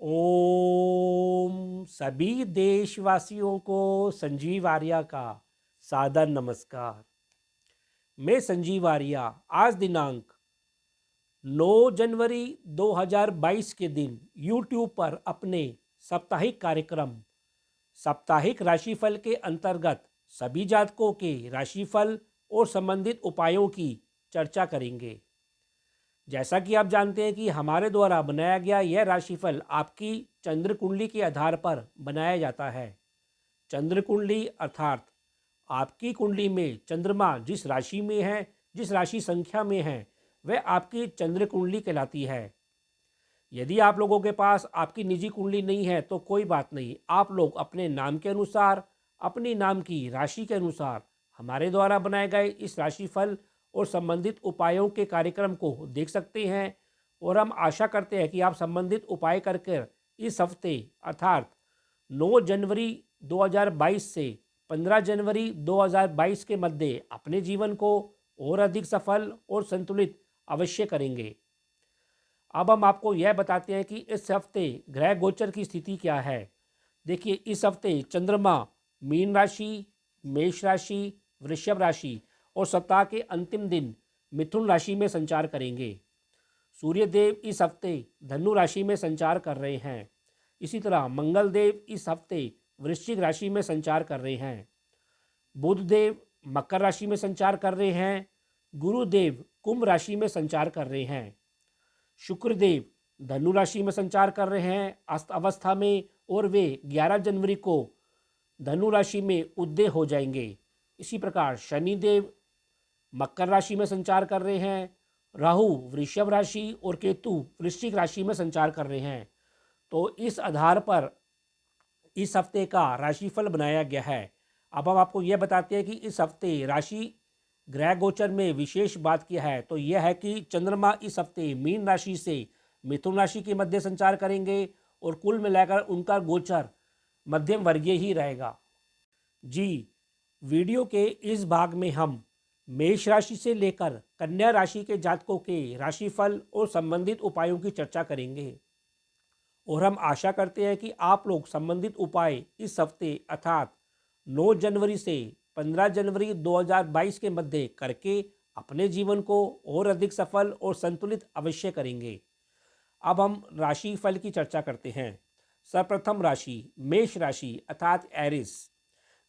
ओम सभी देशवासियों को संजीव आर्या का सादर नमस्कार। मैं संजीव आर्या आज दिनांक 9 जनवरी 2022 के दिन YouTube पर अपने साप्ताहिक कार्यक्रम साप्ताहिक राशिफल के अंतर्गत सभी जातकों के राशिफल और संबंधित उपायों की चर्चा करेंगे। जैसा कि आप जानते हैं कि हमारे द्वारा बनाया गया यह राशिफल आपकी चंद्र कुंडली के आधार पर बनाया जाता है। चंद्र कुंडली अर्थात आपकी कुंडली में चंद्रमा जिस राशि में है, जिस राशि संख्या में है, वह आपकी चंद्र कुंडली कहलाती है। यदि आप लोगों के पास आपकी निजी कुंडली नहीं है तो कोई बात नहीं, आप लोग अपने नाम के अनुसार, अपनी नाम की राशि के अनुसार हमारे द्वारा बनाए गए इस राशिफल और संबंधित उपायों के कार्यक्रम को देख सकते हैं। और हम आशा करते हैं कि आप संबंधित उपाय करके इस हफ्ते अर्थात 9 जनवरी 2022 से 15 जनवरी 2022 के मध्य अपने जीवन को और अधिक सफल और संतुलित अवश्य करेंगे। अब हम आपको यह बताते हैं कि इस हफ्ते ग्रह गोचर की स्थिति क्या है। देखिए, इस हफ्ते चंद्रमा मीन राशि, मेष राशि, वृषभ राशि और सप्ताह के अंतिम दिन मिथुन राशि में संचार करेंगे। सूर्य देव इस हफ्ते धनु राशि में संचार कर रहे हैं। इसी तरह मंगल देव इस हफ्ते वृश्चिक राशि में संचार कर रहे हैं। बुध देव मकर राशि में संचार कर रहे हैं। गुरुदेव कुंभ राशि में संचार कर रहे हैं। शुक्रदेव धनु राशि में संचार कर रहे हैं अस्त अवस्था में, और वे 11 जनवरी को धनु राशि में उदय हो जाएंगे। इसी प्रकार शनिदेव मकर राशि में संचार कर रहे हैं। राहु वृषभ राशि और केतु वृश्चिक राशि में संचार कर रहे हैं। तो इस आधार पर इस हफ्ते का राशिफल बनाया गया है। अब हम आपको यह बताते हैं कि इस हफ्ते राशि ग्रह गोचर में विशेष बात क्या है। तो यह है कि चंद्रमा इस हफ्ते मीन राशि से मिथुन राशि के मध्य संचार करेंगे और कुल मिलाकर उनका गोचर मध्यम वर्गीय ही रहेगा। जी, वीडियो के इस भाग में हम मेष राशि से लेकर कन्या राशि के जातकों के राशिफल और संबंधित उपायों की चर्चा करेंगे। और हम आशा करते हैं कि आप लोग संबंधित उपाय इस हफ्ते अर्थात 9 जनवरी से 15 जनवरी 2022 के मध्य करके अपने जीवन को और अधिक सफल और संतुलित अवश्य करेंगे। अब हम राशि फल की चर्चा करते हैं। सर्वप्रथम राशि मेष राशि अर्थात एरिस।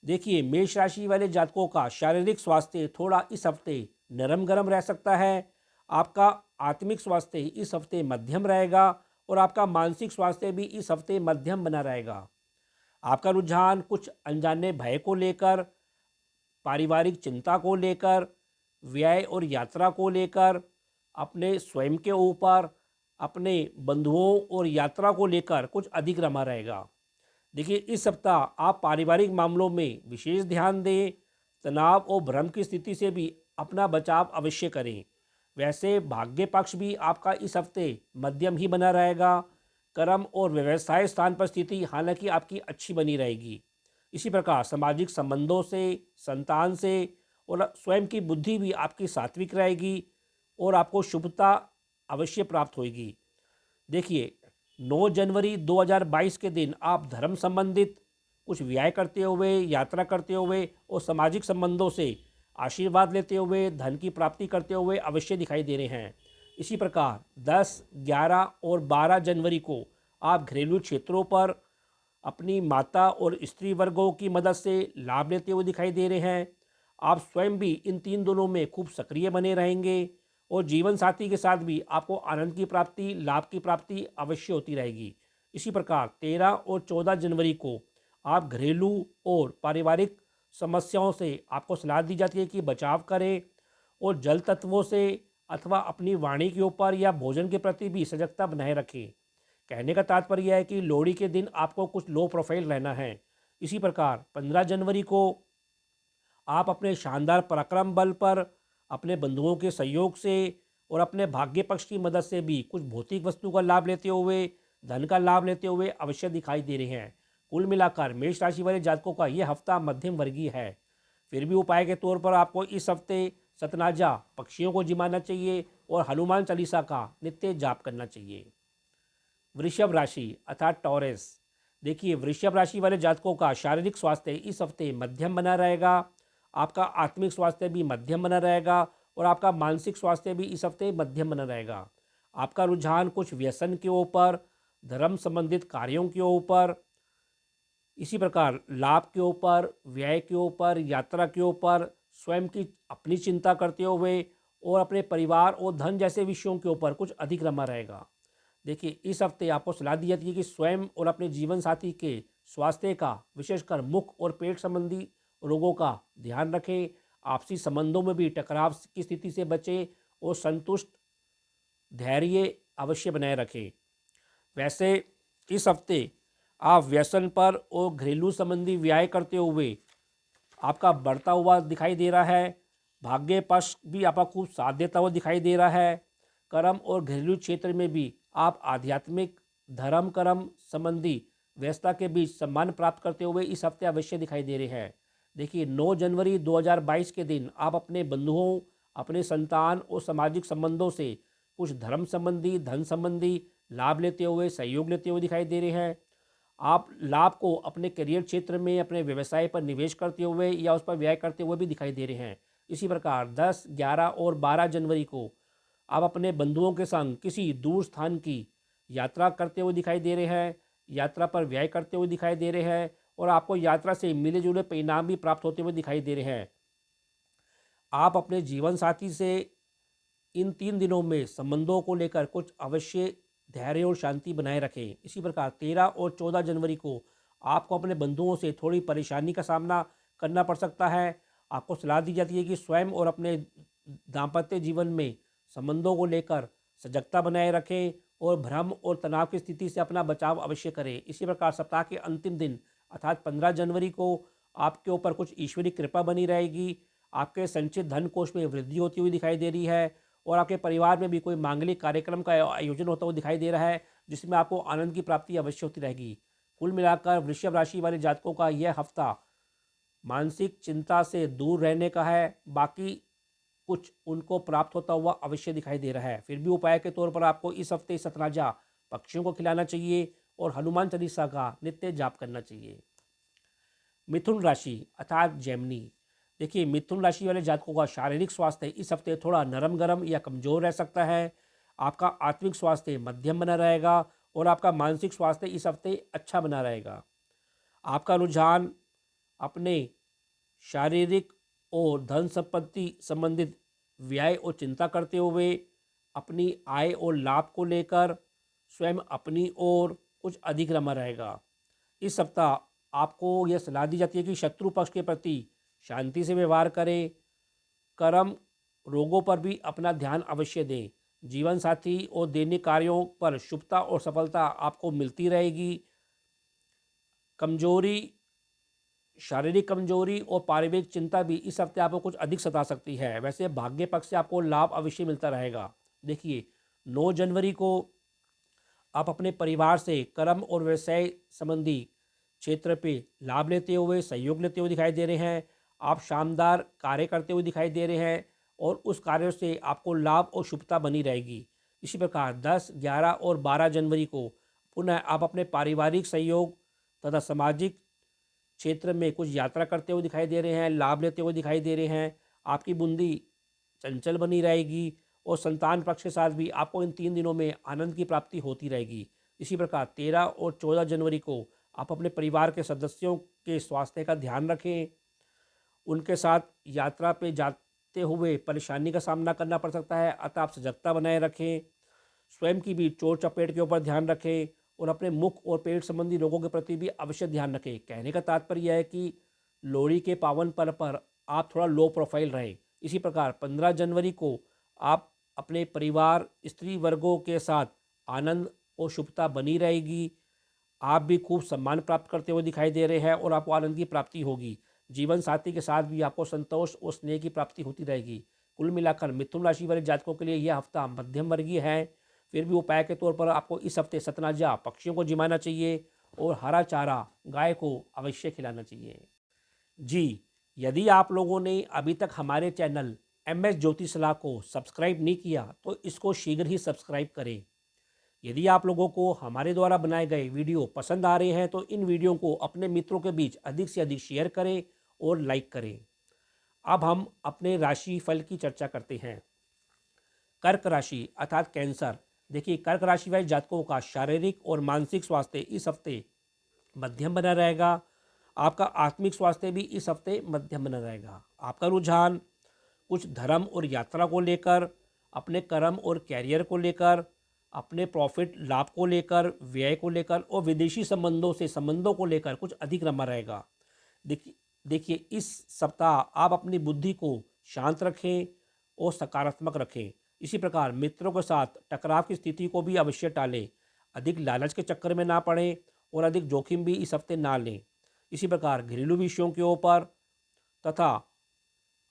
देखिए, मेष राशि वाले जातकों का शारीरिक स्वास्थ्य थोड़ा इस हफ्ते नरम गरम रह सकता है। आपका आत्मिक स्वास्थ्य इस हफ्ते मध्यम रहेगा और आपका मानसिक स्वास्थ्य भी इस हफ्ते मध्यम बना रहेगा। आपका रुझान कुछ अनजाने भय को लेकर, पारिवारिक चिंता को लेकर, व्यय और यात्रा को लेकर, अपने स्वयं के ऊपर, अपने बंधुओं और यात्रा को लेकर कुछ अधिक रमा रहेगा। देखिए, इस सप्ताह आप पारिवारिक मामलों में विशेष ध्यान दें। तनाव और भ्रम की स्थिति से भी अपना बचाव अवश्य करें। वैसे भाग्य पक्ष भी आपका इस हफ्ते मध्यम ही बना रहेगा। कर्म और व्यवसाय स्थान पर स्थिति हालांकि आपकी अच्छी बनी रहेगी। इसी प्रकार सामाजिक संबंधों से, संतान से और स्वयं की बुद्धि भी आपकी सात्विक रहेगी और आपको शुभता अवश्य प्राप्त होगी। देखिए, 9 जनवरी 2022 के दिन आप धर्म संबंधित कुछ व्यय करते हुए, यात्रा करते हुए और सामाजिक संबंधों से आशीर्वाद लेते हुए धन की प्राप्ति करते हुए अवश्य दिखाई दे रहे हैं। इसी प्रकार 10, 11 और 12 जनवरी को आप घरेलू क्षेत्रों पर अपनी माता और स्त्री वर्गों की मदद से लाभ लेते हुए दिखाई दे रहे हैं। आप स्वयं भी इन 3 दिनों में खूब सक्रिय बने रहेंगे और जीवन साथी के साथ भी आपको आनंद की प्राप्ति, लाभ की प्राप्ति अवश्य होती रहेगी। इसी प्रकार 13 और 14 जनवरी को आप घरेलू और पारिवारिक समस्याओं से आपको सलाह दी जाती है कि बचाव करें और जल तत्वों से अथवा अपनी वाणी के ऊपर या भोजन के प्रति भी सजगता बनाए रखें। कहने का तात्पर्य यह है कि लोहड़ी के दिन आपको कुछ लो प्रोफाइल रहना है। इसी प्रकार 15 जनवरी को आप अपने शानदार पराक्रम बल पर, अपने बंधुओं के सहयोग से और अपने भाग्य पक्ष की मदद से भी कुछ भौतिक वस्तु का लाभ लेते हुए, धन का लाभ लेते हुए अवश्य दिखाई दे रहे हैं। कुल मिलाकर मेष राशि वाले जातकों का यह हफ्ता मध्यम वर्गीय है। फिर भी उपाय के तौर पर आपको इस हफ्ते सतनाजा पक्षियों को जिमाना चाहिए और हनुमान चालीसा का नित्य जाप करना चाहिए। वृषभ राशि अर्थात टॉरस। देखिए, वृषभ राशि वाले जातकों का शारीरिक स्वास्थ्य इस हफ्ते मध्यम बना रहेगा। आपका आत्मिक स्वास्थ्य भी मध्यम बना रहेगा और आपका मानसिक स्वास्थ्य भी इस हफ्ते मध्यम बना रहेगा। आपका रुझान कुछ व्यसन के ऊपर, धर्म संबंधित कार्यों के ऊपर, इसी प्रकार लाभ के ऊपर, व्यय के ऊपर, यात्रा के ऊपर, स्वयं की अपनी चिंता करते हुए और अपने परिवार और धन जैसे विषयों के ऊपर कुछ अधिक रमा रहेगा। देखिए, इस हफ्ते आपको सलाह दी जाती है कि स्वयं और अपने जीवन साथी के स्वास्थ्य का, विशेषकर मुख और पेट संबंधी रोगों का ध्यान रखें। आपसी संबंधों में भी टकराव की स्थिति से बचें और संतुष्ट धैर्य अवश्य बनाए रखें। वैसे इस हफ्ते आप व्यसन पर और घरेलू संबंधी व्यय करते हुए आपका बढ़ता हुआ दिखाई दे रहा है। भाग्य पक्ष भी आपका खूब साथ देता हुआ दिखाई दे रहा है। कर्म और घरेलू क्षेत्र में भी आप आध्यात्मिक, धर्म कर्म संबंधी व्यवस्था के बीच सम्मान प्राप्त करते हुए इस हफ्ते अवश्य दिखाई दे रहे हैं। देखिए, 9 जनवरी 2022 के दिन आप अपने बंधुओं, अपने संतान और सामाजिक संबंधों से कुछ धर्म संबंधी, धन संबंधी लाभ लेते हुए, सहयोग लेते हुए दिखाई दे रहे हैं। आप लाभ को अपने करियर क्षेत्र में, अपने व्यवसाय पर निवेश करते हुए या उस पर व्यय करते हुए भी दिखाई दे रहे हैं। इसी प्रकार 10, 11 और 12 जनवरी को आप अपने बंधुओं के संग किसी दूर स्थान की यात्रा करते हुए दिखाई दे रहे हैं, यात्रा पर व्यय करते हुए दिखाई दे रहे हैं और आपको यात्रा से मिले जुले परिणाम भी प्राप्त होते हुए दिखाई दे रहे हैं। आप अपने जीवन साथी से इन 3 दिनों में संबंधों को लेकर कुछ अवश्य धैर्य और शांति बनाए रखें। इसी प्रकार 13 और 14 जनवरी को आपको अपने बंधुओं से थोड़ी परेशानी का सामना करना पड़ सकता है। आपको सलाह दी जाती है कि स्वयं और अपने दाम्पत्य जीवन में संबंधों को लेकर सजगता बनाए रखें और भ्रम और तनाव की स्थिति से अपना बचाव अवश्य करें। इसी प्रकार सप्ताह के अंतिम दिन अर्थात 15 जनवरी को आपके ऊपर कुछ ईश्वरी कृपा बनी रहेगी। आपके संचित धन कोष में वृद्धि होती हुई दिखाई दे रही है और आपके परिवार में भी कोई मांगलिक कार्यक्रम का आयोजन होता हुआ दिखाई दे रहा है, जिसमें आपको आनंद की प्राप्ति अवश्य होती रहेगी। कुल मिलाकर वृषभ राशि वाले जातकों का यह हफ्ता मानसिक चिंता से दूर रहने का है। बाकी कुछ उनको प्राप्त होता हुआ अवश्य दिखाई दे रहा है। फिर भी उपाय के तौर पर आपको इस हफ्ते सतराजा पक्षियों को खिलाना चाहिए और हनुमान चालीसा का नित्य जाप करना चाहिए। मिथुन राशि अर्थात जेमिनी। देखिए, मिथुन राशि वाले जातकों का शारीरिक स्वास्थ्य इस हफ्ते थोड़ा नरम गरम या कमजोर रह सकता है। आपका आत्मिक स्वास्थ्य मध्यम बना रहेगा और आपका मानसिक स्वास्थ्य इस हफ्ते अच्छा बना रहेगा। आपका रुझान अपने शारीरिक और धन संपत्ति संबंधित व्यय और चिंता करते हुए अपनी आय और लाभ को लेकर स्वयं अपनी ओर कुछ अधिक रमा रहेगा। इस सप्ताह आपको यह सलाह दी जाती है कि शत्रु पक्ष के प्रति शांति से व्यवहार करें। कर्म रोगों पर भी अपना ध्यान अवश्य दें। जीवन साथी और दैनिक कार्यों पर शुभता और सफलता आपको मिलती रहेगी। कमजोरी, शारीरिक कमजोरी और पारिवारिक चिंता भी इस हफ्ते आपको कुछ अधिक सता सकती है। वैसे भाग्य पक्ष से आपको लाभ अवश्य मिलता रहेगा। देखिए, 9 जनवरी को आप अपने परिवार से कर्म और व्यवसाय संबंधी क्षेत्र पे लाभ लेते हुए, सहयोग लेते हुए दिखाई दे रहे हैं। आप शानदार कार्य करते हुए दिखाई दे रहे हैं और उस कार्य से आपको लाभ और शुभता बनी रहेगी। इसी प्रकार 10, 11 और 12 जनवरी को पुनः आप अपने पारिवारिक सहयोग तथा सामाजिक क्षेत्र में कुछ यात्रा करते हुए दिखाई दे रहे हैं, लाभ लेते हुए दिखाई दे रहे हैं। आपकी बुंदी चंचल बनी रहेगी और संतान पक्ष के साथ भी आपको इन 3 दिनों में आनंद की प्राप्ति होती रहेगी। इसी प्रकार 13 और 14 जनवरी को आप अपने परिवार के सदस्यों के स्वास्थ्य का ध्यान रखें। उनके साथ यात्रा पे जाते हुए परेशानी का सामना करना पड़ सकता है, अतः आप सजगता बनाए रखें। स्वयं की भी चोट चपेट के ऊपर ध्यान रखें और अपने मुख और पेट संबंधी रोगों के प्रति भी अवश्य ध्यान रखें। कहने का तात्पर्य यह है कि लोहड़ी के पावन पर्व पर आप थोड़ा लो प्रोफाइल रहें। इसी प्रकार 15 जनवरी को आप अपने परिवार, स्त्री वर्गों के साथ आनंद और शुभता बनी रहेगी। आप भी खूब सम्मान प्राप्त करते हुए दिखाई दे रहे हैं और आपको आनंद की प्राप्ति होगी। जीवन साथी के साथ भी आपको संतोष और स्नेह की प्राप्ति होती रहेगी। कुल मिलाकर मिथुन राशि वाले जातकों के लिए यह हफ्ता मध्यम वर्गीय है। फिर भी उपाय के तौर पर आपको इस हफ्ते सतनाजा पक्षियों को जिमाना चाहिए और हरा चारा गाय को अवश्य खिलाना चाहिए। जी, यदि आप लोगों ने अभी तक हमारे चैनल MS ज्योतिष सलाह को सब्सक्राइब नहीं किया तो इसको शीघ्र ही सब्सक्राइब करें। यदि आप लोगों को हमारे द्वारा बनाए गए वीडियो पसंद आ रहे हैं तो इन वीडियो को अपने मित्रों के बीच अधिक से अधिक शेयर करें और लाइक करें। अब हम अपने राशि फल की चर्चा करते हैं। कर्क राशि अर्थात कैंसर। देखिए, कर्क राशि वाले जातकों का शारीरिक और मानसिक स्वास्थ्य इस हफ्ते मध्यम बना रहेगा। आपका आत्मिक स्वास्थ्य भी इस हफ्ते मध्यम बना रहेगा। आपका रुझान कुछ धर्म और यात्रा को लेकर, अपने कर्म और कैरियर को लेकर, अपने प्रॉफिट लाभ को लेकर, व्यय को लेकर और विदेशी संबंधों को लेकर कुछ अधिक रमा रहेगा। देखिए देखिए इस सप्ताह आप अपनी बुद्धि को शांत रखें और सकारात्मक रखें। इसी प्रकार मित्रों के साथ टकराव की स्थिति को भी अवश्य टालें। अधिक लालच के चक्कर में ना पड़ें और अधिक जोखिम भी इस हफ्ते ना लें। इसी प्रकार घरेलू विषयों के ऊपर तथा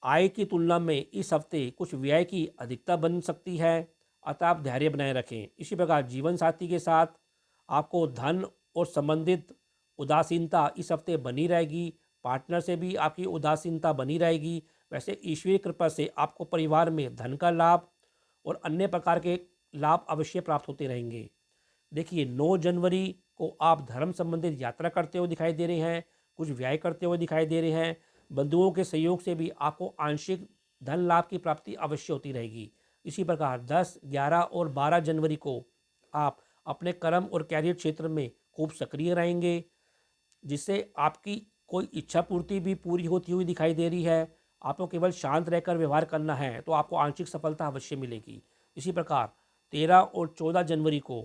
आय की तुलना में इस हफ्ते कुछ व्यय की अधिकता बन सकती है, अतः आप धैर्य बनाए रखें। इसी प्रकार जीवन साथी के साथ आपको धन और संबंधित उदासीनता इस हफ्ते बनी रहेगी। पार्टनर से भी आपकी उदासीनता बनी रहेगी। वैसे ईश्वरीय कृपा से आपको परिवार में धन का लाभ और अन्य प्रकार के लाभ अवश्य प्राप्त होते रहेंगे। देखिए, 9 जनवरी को आप धर्म संबंधित यात्रा करते हुए दिखाई दे रहे हैं, कुछ व्यय करते हुए दिखाई दे रहे हैं। बंधुओं के सहयोग से भी आपको आंशिक धन लाभ की प्राप्ति अवश्य होती रहेगी। इसी प्रकार 10, 11 और 12 जनवरी को आप अपने कर्म और कैरियर क्षेत्र में खूब सक्रिय रहेंगे, जिससे आपकी कोई इच्छा पूर्ति भी पूरी होती हुई दिखाई दे रही है। आपको केवल शांत रहकर व्यवहार करना है तो आपको आंशिक सफलता अवश्य मिलेगी। इसी प्रकार 13 और 14 जनवरी को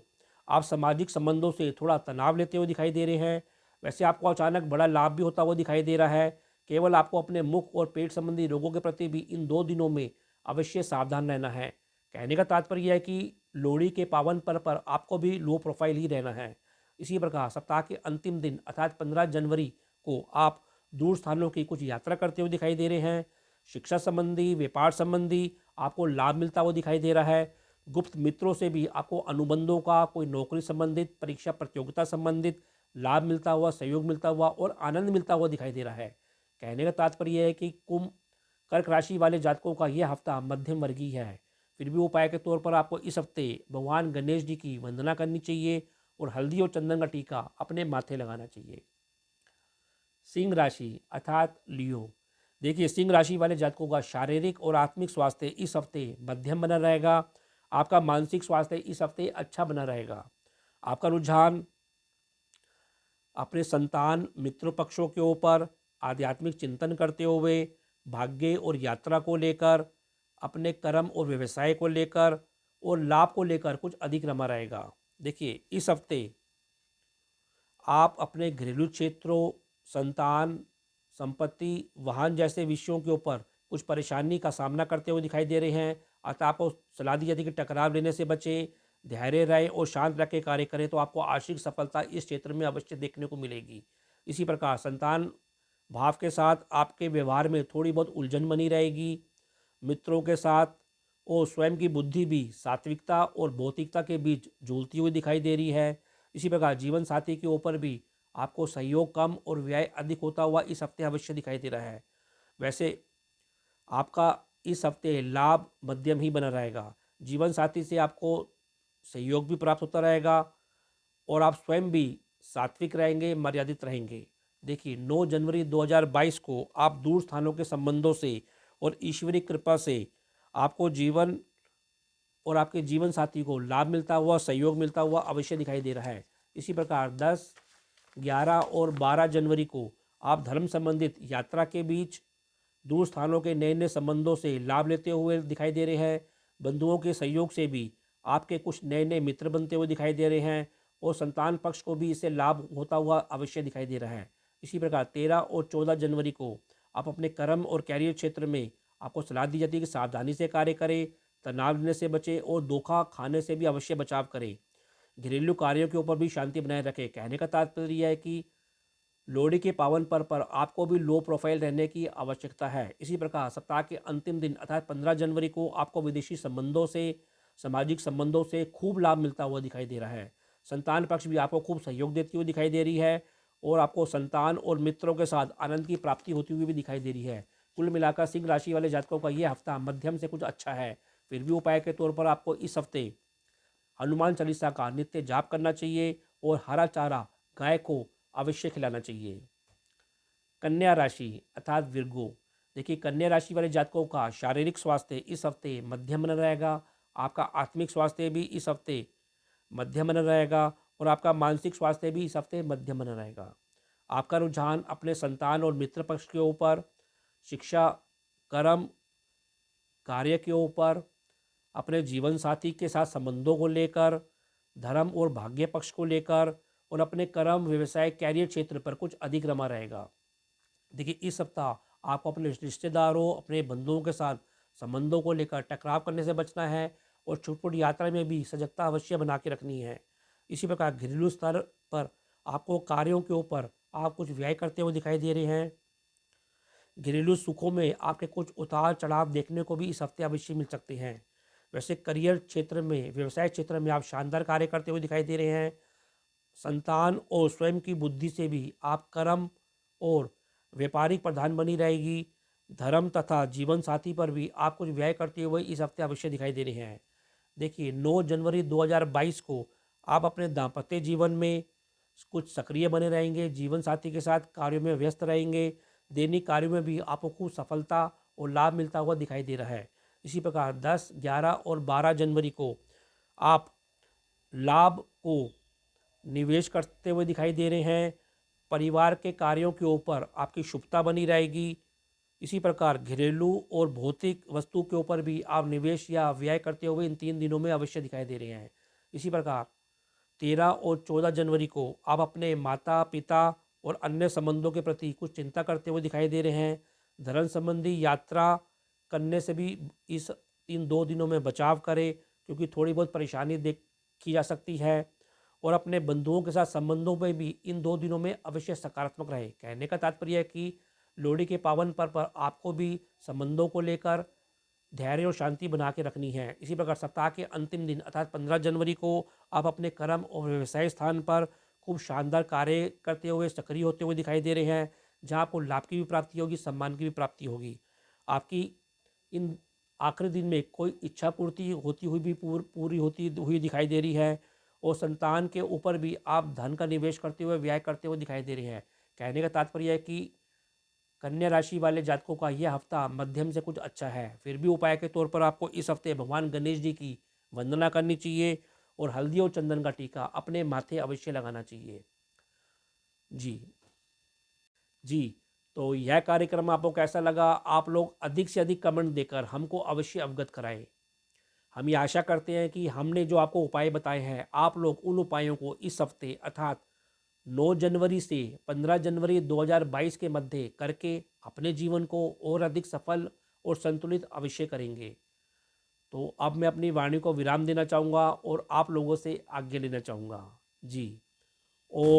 आप सामाजिक संबंधों से थोड़ा तनाव लेते हुए दिखाई दे रहे हैं। वैसे आपको अचानक बड़ा लाभ भी होता हुआ दिखाई दे रहा है। केवल आपको अपने मुख और पेट संबंधी रोगों के प्रति भी इन 2 दिनों में अवश्य सावधान रहना है। कहने का तात्पर्य यह है कि लोहड़ी के पावन पर्व पर आपको भी लो प्रोफाइल ही रहना है। इसी प्रकार सप्ताह के अंतिम दिन अर्थात 15 जनवरी को आप दूर स्थानों की कुछ यात्रा करते हुए दिखाई दे रहे हैं। शिक्षा संबंधी, व्यापार संबंधी आपको लाभ मिलता हुआ दिखाई दे रहा है। गुप्त मित्रों से भी आपको अनुबंधों का, कोई नौकरी संबंधित, परीक्षा प्रतियोगिता संबंधित लाभ मिलता हुआ, सहयोग मिलता हुआ और आनंद मिलता हुआ दिखाई दे रहा है। कहने का तात्पर्य है कि कर्क राशि वाले जातकों का यह हफ्ता मध्यम वर्गीय है। फिर भी उपाय के तौर पर आपको इस हफ्ते भगवान गणेश जी की वंदना करनी चाहिए और हल्दी और चंदन का टीका अपने माथे लगाना चाहिए। सिंह राशि अर्थात लियो। देखिए, सिंह राशि वाले जातकों का शारीरिक और आत्मिक स्वास्थ्य इस हफ्ते मध्यम बना रहेगा। आपका मानसिक स्वास्थ्य इस हफ्ते अच्छा बना रहेगा। आपका रुझान अपने संतान, मित्र पक्षों के ऊपर आध्यात्मिक चिंतन करते हुए, भाग्य और यात्रा को लेकर, अपने कर्म और व्यवसाय को लेकर और लाभ को लेकर कुछ अधिक रमा रहेगा। देखिए, इस हफ्ते आप अपने घरेलू क्षेत्रों, संतान, संपत्ति, वाहन जैसे विषयों के ऊपर कुछ परेशानी का सामना करते हुए दिखाई दे रहे हैं। अतः आपको सलाह दी जाती है कि टकराव लेने से बचें, धैर्य रहें और शांत रह के कार्य करें तो आपको आर्थिक सफलता इस क्षेत्र में अवश्य देखने को मिलेगी। इसी प्रकार संतान भाव के साथ आपके व्यवहार में थोड़ी बहुत उलझन बनी रहेगी। मित्रों के साथ और स्वयं की बुद्धि भी सात्विकता और भौतिकता के बीच झूलती हुई दिखाई दे रही है। इसी प्रकार जीवन साथी के ऊपर भी आपको सहयोग कम और व्यय अधिक होता हुआ इस हफ्ते अवश्य दिखाई दे रहा है। वैसे आपका इस हफ्ते लाभ मध्यम ही बना रहेगा। जीवन साथी से आपको सहयोग भी प्राप्त होता रहेगा और आप स्वयं भी सात्विक रहेंगे, मर्यादित रहेंगे। देखिए, 9 जनवरी 2022 को आप दूर स्थानों के संबंधों से और ईश्वरीय कृपा से आपको जीवन और आपके जीवन साथी को लाभ मिलता हुआ, सहयोग मिलता हुआ अवश्य दिखाई दे रहा है। इसी प्रकार 10, 11 और 12 जनवरी को आप धर्म संबंधित यात्रा के बीच दूर स्थानों के नए नए संबंधों से लाभ लेते हुए दिखाई दे रहे हैं। बंधुओं के सहयोग से भी आपके कुछ नए नए मित्र बनते हुए दिखाई दे रहे हैं और संतान पक्ष को भी इससे लाभ होता हुआ अवश्य दिखाई दे रहा है। इसी प्रकार 13 और 14 जनवरी को आप अपने कर्म और कैरियर क्षेत्र में आपको सलाह दी जाती है कि सावधानी से कार्य करें, तनाव लेने से बचें और धोखा खाने से भी अवश्य बचाव करें। घरेलू कार्यों के ऊपर भी शांति बनाए रखें। कहने का तात्पर्य यह है कि लोहड़ी के पावन पर्व पर आपको भी लो प्रोफाइल रहने की आवश्यकता है। इसी प्रकार सप्ताह के अंतिम दिन अर्थात 15 जनवरी को आपको विदेशी संबंधों से, सामाजिक संबंधों से खूब लाभ मिलता हुआ दिखाई दे रहा है। संतान पक्ष भी आपको खूब सहयोग देती हुई दिखाई दे रही है और आपको संतान और मित्रों के साथ आनंद की प्राप्ति होती हुई भी दिखाई दे रही है। कुल मिलाकर सिंह राशि वाले जातकों का यह हफ्ता मध्यम से कुछ अच्छा है। फिर भी उपाय के तौर पर आपको इस हफ्ते हनुमान चालीसा का नित्य जाप करना चाहिए और हरा चारा गाय को अवश्य खिलाना चाहिए। कन्या राशि अर्थात विर्गो, देखिए कन्या राशि वाले जातकों का शारीरिक स्वास्थ्य इस हफ्ते मध्यम बना रहेगा। आपका आत्मिक स्वास्थ्य भी इस हफ्ते मध्यम बना रहेगा और आपका मानसिक स्वास्थ्य भी इस हफ्ते मध्यम बना रहेगा। आपका रुझान अपने संतान और मित्र पक्ष के ऊपर, शिक्षा, कर्म, कार्य के ऊपर, अपने जीवन साथी के साथ संबंधों को लेकर, धर्म और भाग्य पक्ष को लेकर और अपने कर्म, व्यवसाय, कैरियर क्षेत्र पर कुछ अधिक रमा रहेगा। देखिए इस सप्ताह आपको अपने रिश्तेदारों, अपने बंधुओं के साथ संबंधों को लेकर टकराव करने से बचना है और छोटी यात्रा में भी सजगता अवश्य बना के रखनी है। इसी प्रकार घरेलू स्तर पर आपको कार्यों के ऊपर आप कुछ व्यय करते हुए दिखाई दे रहे हैं। घरेलू सुखों में आपके कुछ उतार चढ़ाव देखने को भी इस हफ्ते अवश्य मिल सकते हैं। वैसे करियर क्षेत्र में, व्यवसाय क्षेत्र में आप शानदार कार्य करते हुए दिखाई दे रहे हैं। संतान और स्वयं की बुद्धि से भी आप कर्म और व्यापारिक प्रधान बनी रहेगी। धर्म तथा जीवन साथी पर भी आप कुछ व्यय करते हुए इस हफ्ते अवश्य दिखाई दे रहे हैं। देखिए 9 जनवरी 2022 को आप अपने दाम्पत्य जीवन में कुछ सक्रिय बने रहेंगे, जीवन साथी के साथ कार्यों में व्यस्त रहेंगे। दैनिक कार्यों में भी आपको खूब सफलता और लाभ मिलता हुआ दिखाई दे रहा है। इसी प्रकार 10, 11 और 12 जनवरी को आप लाभ को निवेश करते हुए दिखाई दे रहे हैं। परिवार के कार्यों के ऊपर आपकी शुभता बनी रहेगी। इसी प्रकार घरेलू और भौतिक वस्तु के ऊपर भी आप निवेश या व्यय करते हुए इन 3 दिनों में अवश्य दिखाई दे रहे हैं। इसी प्रकार 13 और 14 जनवरी को आप अपने माता पिता और अन्य संबंधों के प्रति कुछ चिंता करते हुए दिखाई दे रहे हैं। धर्म संबंधी यात्रा करने से भी इस इन 2 दिनों में बचाव करें, क्योंकि थोड़ी बहुत परेशानी देखी जा सकती है। और अपने बंधुओं के साथ संबंधों में भी इन 2 दिनों में अवश्य सकारात्मक रहे। कहने का तात्पर्य है कि लोहड़ी के पावन पर्व पर आपको भी संबंधों को लेकर धैर्य और शांति बना के रखनी है। इसी प्रकार सप्ताह के अंतिम दिन अर्थात 15 जनवरी को आप अपने कर्म और व्यवसाय स्थान पर खूब शानदार कार्य करते हुए सक्रिय होते हुए दिखाई दे रहे हैं, जहां आपको लाभ की भी प्राप्ति होगी, सम्मान की भी प्राप्ति होगी। आपकी इन आखिरी दिन में कोई इच्छा पूर्ति होती हुई भी पूरी होती हुई दिखाई दे रही है और संतान के ऊपर भी आप धन का निवेश करते हुए, व्यय करते हुए दिखाई दे रहे हैं। कहने का तात्पर्य है कि कन्या राशि वाले जातकों का यह हफ्ता मध्यम से कुछ अच्छा है। फिर भी उपाय के तौर पर आपको इस हफ्ते भगवान गणेश जी की वंदना करनी चाहिए और हल्दी और चंदन का टीका अपने माथे अवश्य लगाना चाहिए। जी जी, तो यह कार्यक्रम आपको कैसा लगा? आप लोग अधिक से अधिक कमेंट देकर हमको अवश्य अवगत कराएं। हम ये आशा करते हैं कि हमने जो आपको उपाय बताए हैं, आप लोग उन उपायों को इस हफ्ते अर्थात 9 जनवरी से 15 जनवरी 2022 के मध्य करके अपने जीवन को और अधिक सफल और संतुलित अवश्य करेंगे। तो अब मैं अपनी वाणी को विराम देना चाहूँगा और आप लोगों से आज्ञा लेना चाहूँगा। जी, ओम।